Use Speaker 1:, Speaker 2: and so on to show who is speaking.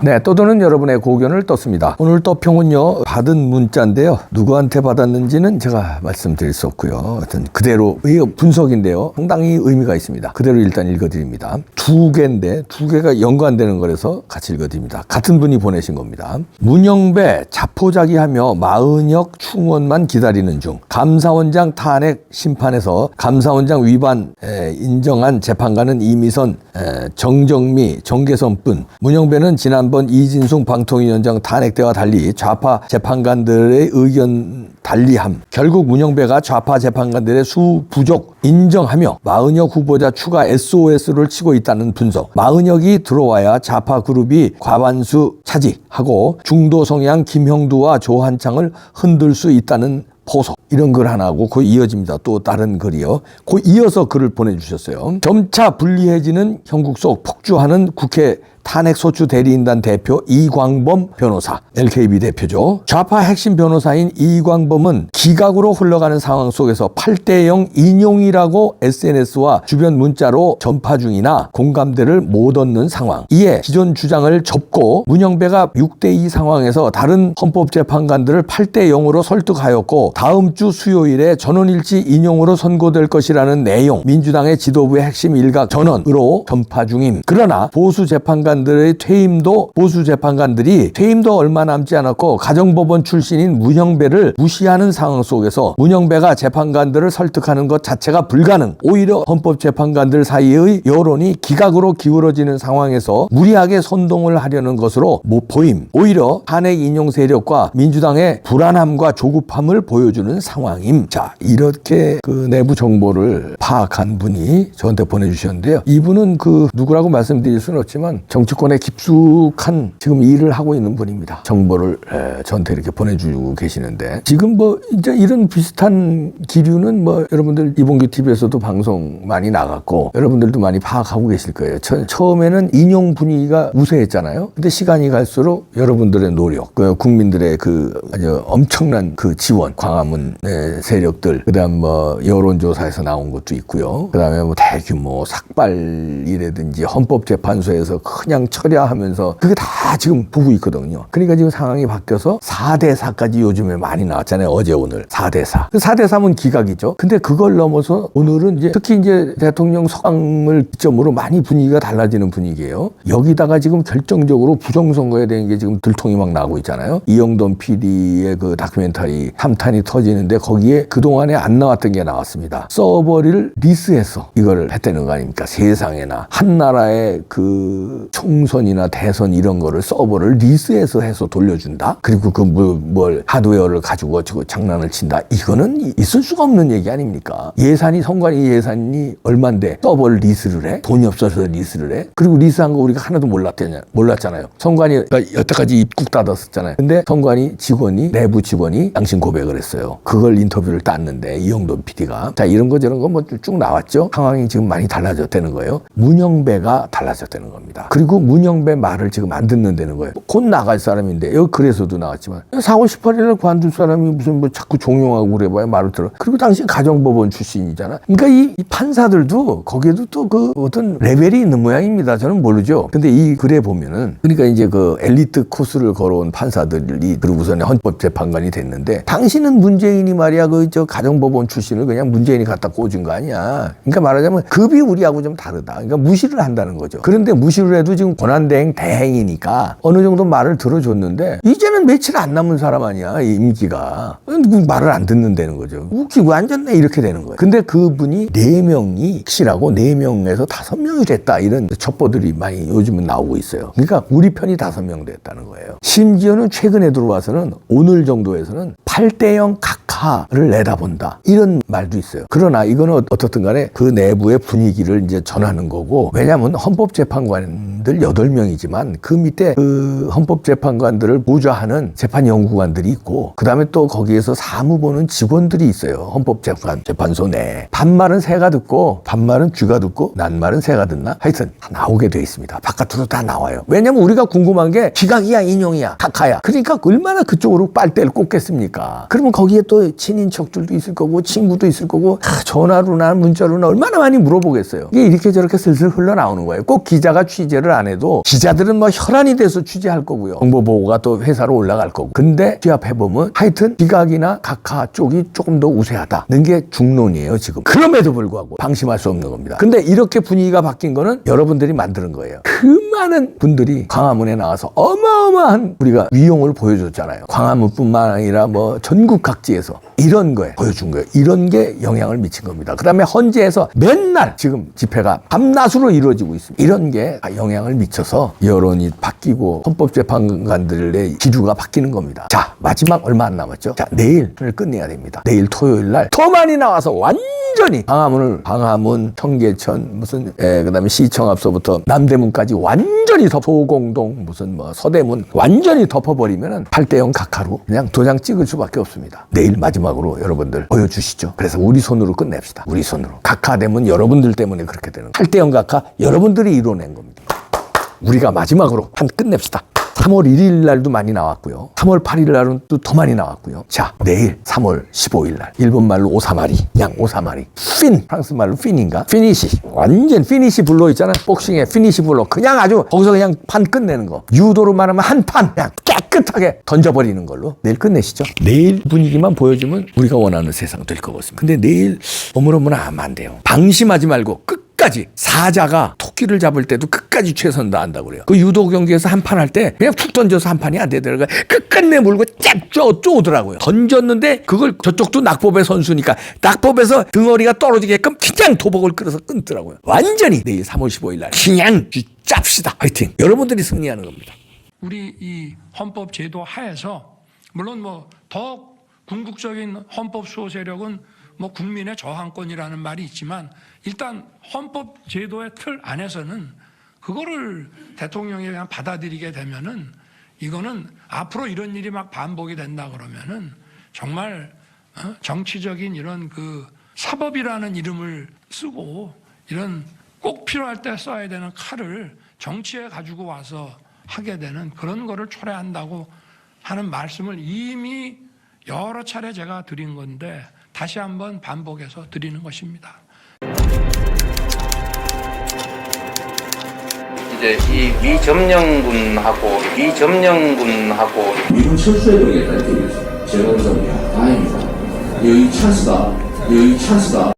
Speaker 1: 네, 떠도는 여러분의 고견을 떴습니다. 오늘 떠평은요, 받은 문자인데요. 누구한테 받았는지는 제가 말씀드릴 수 없고요. 하여튼 그대로 분석인데요. 상당히 의미가 있습니다. 그대로 일단 읽어드립니다. 두 개인데 두 개가 연관되는 거라서 같이 읽어드립니다. 같은 분이 보내신 겁니다. 문영배 자포자기하며 마은혁 충원만 기다리는 중 감사원장 탄핵 심판에서 감사원장 위반 인정한 재판관은 이미선, 정정미, 정계선뿐. 문영배는 지난번 이진숙 방통위원장 탄핵 때와 달리 좌파 재판관들의 의견 달리함. 결국 문영배가 좌파 재판관들의 수 부족 인정하며 마은혁 후보자 추가 SOS를 치고 있다는 분석. 마은혁이 들어와야 좌파 그룹이 과반수 차지하고 중도 성향 김형두와 조한창을 흔들 수 있다는 포석. 이런 글 하나하고 그 이어집니다. 또 다른 글이요. 그 이어서 글을 보내주셨어요. 점차 불리해지는 형국 속 폭주하는 국회 탄핵소추 대리인단 대표 이광범 변호사, LKB 대표죠. 좌파 핵심 변호사인 이광범은 기각으로 흘러가는 상황 속에서 8대0 인용이라고 SNS와 주변 문자로 전파 중이나 공감대를 못 얻는 상황. 이에 기존 주장을 접고 문영배가 6대2 상황에서 다른 헌법재판관들을 8대0으로 설득하였고 다음 주 수요일에 전원일치 인용으로 선고될 것이라는 내용, 민주당의 지도부의 핵심 일각 전원으로 전파 중임. 그러나 보수 재판관들의 보수 재판관들이 퇴임도 얼마 남지 않았고 가정법원 출신인 문영배를 무시하는 상황 속에서 문영배가 재판관들을 설득하는 것 자체가 불가능. 오히려 헌법재판관들 사이의 여론이 기각으로 기울어지는 상황에서 무리하게 선동을 하려는 것으로 못 보임. 오히려 탄핵 인용 세력과 민주당의 불안함과 조급함을 보여주는 상황임. 자, 이렇게 그 내부 정보를 파악한 분이 저한테 보내주셨는데요. 이분은 누구라고 말씀드릴 수는 없지만 정치권에 깊숙한 지금 일을 하고 있는 분입니다. 정보를 저한테 이렇게 보내주고 계시는데 지금 이제 이런 비슷한 기류는 여러분들 이봉규 TV에서도 방송 많이 나갔고 여러분들도 많이 파악하고 계실 거예요. 처음에는 인용 분위기가 우세했잖아요. 근데 시간이 갈수록 여러분들의 노력, 국민들의 아주 엄청난 지원, 광화문 세력들, 그다음 여론조사에서 나온 것도 있고요. 그다음에 대규모 삭발이라든지 헌법재판소에서 그냥 처리하면서 그게 다 지금 보고 있거든요. 그러니까 지금 상황이 바뀌어서 4대4까지 요즘에 많이 나왔잖아요. 어제 오늘 4대4. 4대3은 기각이죠. 근데 그걸 넘어서 오늘은 특히 대통령 서강을 기점으로 많이 분위기가 달라지는 분위기예요. 여기다가 지금 결정적으로 부정선거에 대한 게 지금 들통이 막 나고 있잖아요. 이영돈 PD의 다큐멘터리 3탄이 터지는데 거기에 그동안에 안 나왔던 게 나왔습니다. 서버를 리스해서 이걸 했다는 거 아닙니까? 세상에나 한 나라의 총선이나 대선 이런 거를 서버를 리스해서 해서 돌려준다? 그리고 하드웨어를 가지고 장난을 친다? 이거는 있을 수가 없는 얘기 아닙니까? 선관위 예산이 얼만데 서버를 리스를 해? 돈이 없어서 리스를 해? 그리고 리스한 거 우리가 하나도 몰랐잖아요. 선관위가 여태까지 입국 닫았었잖아요. 근데 선관위 내부 직원이 양심 고백을 했어요. 그걸 인터뷰를 땄는데 이영돈 PD가. 자, 이런 거 저런 거 쭉 나왔죠? 상황이 지금 많이 달라졌다는 거예요. 문영배가 달라졌다는 겁니다. 그리고 문영배 말을 지금 안 듣는다는 거예요. 곧 나갈 사람인데 여기 글에서도 나왔지만 4월 18일에 관둘 사람이 무슨 자꾸 종용하고 그래봐야 말을 들어. 그리고 당신 가정법원 출신이잖아. 그러니까 이 판사들도 거기에도 또 어떤 레벨이 있는 모양입니다. 저는 모르죠. 근데 이 글에 보면은 그러니까 이제 엘리트 코스를 걸어온 판사들이 그러고서는 헌법재판관이 됐는데 당신은 문재인이 말이야 가정법원 출신을 그냥 문재인이 갖다 꽂은 거 아니야. 그러니까 말하자면 급이 우리하고 좀 다르다. 그러니까 무시를 한다는 거죠. 그런데 무시를 해도 지금 권한대행 대행이니까 어느 정도 말을 들어줬는데 이제는 며칠 안 남은 사람 아니야. 임기가. 말을 안 듣는다는 거죠. 웃기고 앉았네 이렇게 되는 거예요. 근데 그분이 4명이 확실하고 4명에서 5명이 됐다 이런 첩보들이 많이 요즘은 나오고 있어요. 그러니까 우리 편이 5명 됐다는 거예요. 심지어는 최근에 들어와서는 오늘 정도에서는 8대0 각하를 내다본다 이런 말도 있어요. 그러나 이거는 어떻든 간에 그 내부의 분위기를 이제 전하는 거고, 왜냐하면 헌법재판관들 8명이지만 그 밑에 헌법재판관들을 보좌하는 재판연구관들이 있고 그 다음에 또 거기에서 사무 보는 직원들이 있어요. 헌법재판소 내에. 반말은 새가 듣고 반말은 쥐가 듣고 낱말은 새가 듣나? 하여튼 다 나오게 돼 있습니다. 바깥으로 다 나와요. 왜냐면 우리가 궁금한 게 기각이야 인용이야 각하야. 그러니까 얼마나 그쪽으로 빨대를 꽂겠습니까? 그러면 거기에 또 친인척들도 있을 거고 친구도 있을 거고 전화로나 문자로나 얼마나 많이 물어보겠어요. 이게 이렇게 저렇게 슬슬 흘러나오는 거예요. 꼭 기자가 취재를 안 안 해도 기자들은 뭐 혈안이 돼서 취재할 거고요. 정보 보고가 또 회사로 올라갈 거고. 근데 취합해보면 하여튼 기각이나 각하 쪽이 조금 더 우세하다는 게 중론이에요, 지금. 그럼에도 불구하고 방심할 수 없는 겁니다. 근데 이렇게 분위기가 바뀐 거는 여러분들이 만드는 거예요. 그 많은 분들이 광화문에 나와서 어마어마한 우리가 위용을 보여줬잖아요. 광화문뿐만 아니라 뭐 전국 각지에서 이런 거에 보여준 거예요. 이런 게 영향을 미친 겁니다. 그 다음에 헌재에서 맨날 지금 집회가 밤낮으로 이루어지고 있습니다. 이런 게 영향을 미쳐서 여론이 바뀌고 헌법재판관들의 기류가 바뀌는 겁니다. 자, 마지막 얼마 안 남았죠. 자, 내일을 끝내야 됩니다. 내일 토요일 날 더 많이 나와서 완전히 광화문, 청계천, 그다음에 시청 앞서부터 남대문까지 완전히 소공동, 뭐 서대문 완전히 덮어버리면은 8대0 각하로 그냥 도장 찍을 수밖에 없습니다. 내일 마지막으로 여러분들 보여주시죠. 그래서 우리 손으로 끝냅시다. 우리 손으로. 각하되면 여러분들 때문에 그렇게 되는 8대0 각하 여러분들이 이뤄낸 겁니다. 우리가 마지막으로 한 끝냅시다. 3월 1일 날도 많이 나왔고요. 3월 8일 날은 또 더 많이 나왔고요. 자, 내일 3월 15일 날 일본 말로 오사마리, 양 오사마리, 프랑스 말로 핀인가? 피니시, 완전 피니시 블로 있잖아. 복싱의 피니시 블로. 그냥 아주 거기서 그냥 판 끝내는 거. 유도로 말하면 한 판 그냥 깨끗하게 던져버리는 걸로 내일 끝내시죠. 내일 분위기만 보여주면 우리가 원하는 세상 될 것 같습니다. 근데 내일 어머러머나 하면 안 돼요. 방심하지 말고 끝까지. 사자가 토끼를 잡을 때도 끝까지 최선 다한다고 그래요. 그 유도 경기에서 한 판 할 때 그냥 툭 던져서 한 판이 안 되더라고요. 끝끝내 물고 쫙 쪼더라고요. 던졌는데 그걸 저쪽도 낙법의 선수니까 낙법에서 등어리가 떨어지게끔 그냥 도복을 끌어서 끊더라고요. 완전히 내일 3월 15일 날 그냥 짭시다. 화이팅. 여러분들이 승리하는 겁니다.
Speaker 2: 우리 이 헌법 제도 하에서 물론 뭐 더 궁극적인 헌법 수호 세력은 뭐 국민의 저항권이라는 말이 있지만 일단 헌법 제도의 틀 안에서는 그거를 대통령이 그냥 받아들이게 되면은 이거는 앞으로 이런 일이 막 반복이 된다 그러면은 정말 정치적인 이런 그 사법이라는 이름을 쓰고 이런 꼭 필요할 때 써야 되는 칼을 정치에 가지고 와서 하게 되는 그런 거를 초래한다고 하는 말씀을 이미 여러 차례 제가 드린 건데 다시 한번 반복해서 드리는 것입니다.
Speaker 3: 이제 이 미점령군하고
Speaker 4: 미군 철수해버리겠다는 얘기죠. 제가 그래서 다행이다. 여기 찬스다.